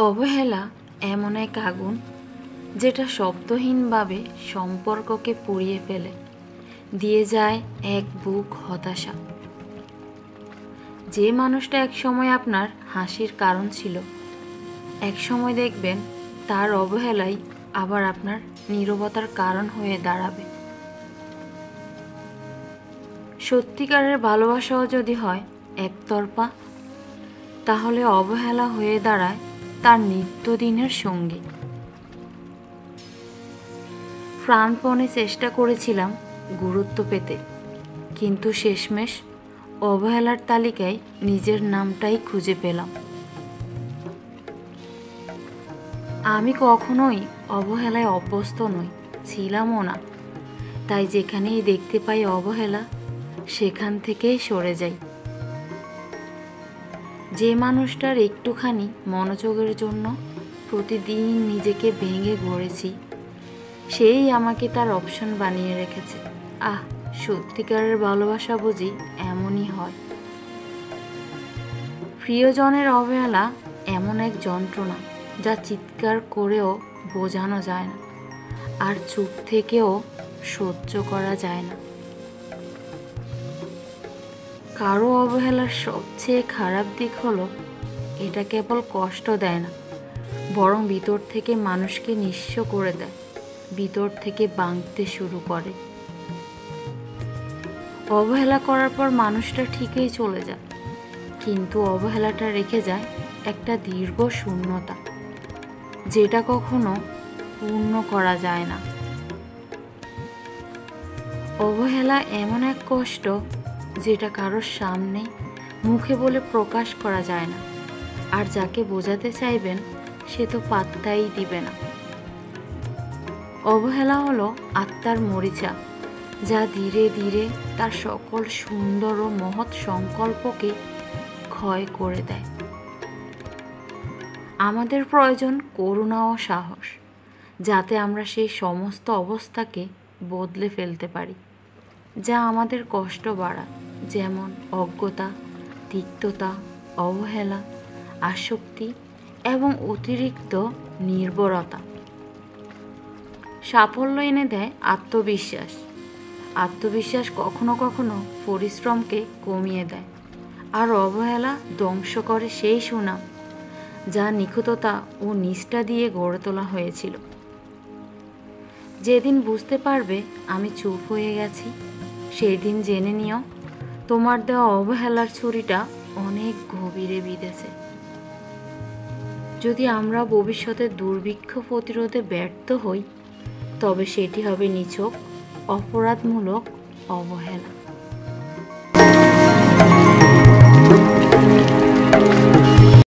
অবহেলা এমন এক আগুন যেটা শব্দহীনভাবে সম্পর্ককে পুড়িয়ে ফেলে, দিয়ে যায় এক বুক হতাশা। যে মানুষটা একসময় আপনার হাসির কারণ ছিল, একসময় দেখবেন তার অবহেলাই আবার আপনার নীরবতার কারণ হয়ে দাঁড়াবে। সত্যিকারের ভালোবাসাও যদি হয় একতরফা, তাহলে অবহেলা হয়ে দাঁড়ায় তার নিত্যদিনের সঙ্গী। প্রাণপণে চেষ্টা করেছিলাম গুরুত্ব পেতে, কিন্তু শেষমেশ অবহেলার তালিকায় নিজের নামটাই খুঁজে পেলাম। আমি কখনোই অবহেলায় অভ্যস্ত নই, ছিলামও না। তাই যেখানেই দেখতে পাই অবহেলা, সেখান থেকেই সরে যাই। যে মানুষটার একটুখানি মনোযোগের জন্য প্রতিদিন নিজেকে ভেঙে গড়েছি, সেই আমাকে তার অপশন বানিয়ে রেখেছে। সত্যিকারের ভালোবাসা বুঝি এমনই হয়। প্রিয়জনের অবহেলা এমন এক যন্ত্রণা যা চিৎকার করেও বোঝানো যায় না, আর চুপ থেকেও সহ্য করা যায় না। কারো অবহেলার সবচেয়ে খারাপ দিক হলো, এটা কেবল কষ্ট দেয় না, বরং ভিতর থেকে মানুষকে নিঃস্ব করে দেয়, ভিতর থেকে ভাঙতে শুরু করে। অবহেলা করার পর মানুষটা ঠিকই চলে যায়, কিন্তু অবহেলাটা রেখে যায় একটা দীর্ঘ শূন্যতা, যেটা কখনো পূর্ণ করা যায় না। অবহেলা এমন এক কষ্ট যেটা কারোর সামনে মুখে বলে প্রকাশ করা যায় না, আর যাকে বোঝাতে চাইবেন সে তো পাত্তাই দিবে না। অবহেলা হলো আত্মার মরিচা, যা ধীরে ধীরে তার সকল সুন্দর ও মহৎ সংকল্পকে ক্ষয় করে দেয়। আমাদের প্রয়োজন করুণা ও সাহস, যাতে আমরা সেই সমস্ত অবস্থাকে বদলে ফেলতে পারি যা আমাদের কষ্ট বাড়ায়, যেমন অজ্ঞতা, তিক্ততা, অবহেলা, আসক্তি এবং অতিরিক্ত নির্ভরতা। সাফল্য এনে দেয় আত্মবিশ্বাস। আত্মবিশ্বাস কখনো কখনো পরিশ্রমকে কমিয়ে দেয়, আর অবহেলা ধ্বংস করে সেই সুনাম যা নিখুঁততা ও নিষ্ঠা দিয়ে গড়ে তোলা হয়েছিল। যেদিন বুঝতে পারবে আমি চুপ হয়ে গেছি, সেই দিন জেনে নিও তোমার দেওয়া অবহেলার ছুরিটা অনেক গভীরে বিঁধেছে। যদি আমরা ভবিষ্যতে দুর্ভিক্ষ প্রতিরোধে ব্যর্থ হই, তবে সেটি হবে নিছক অপরাধমূলক অবহেলা।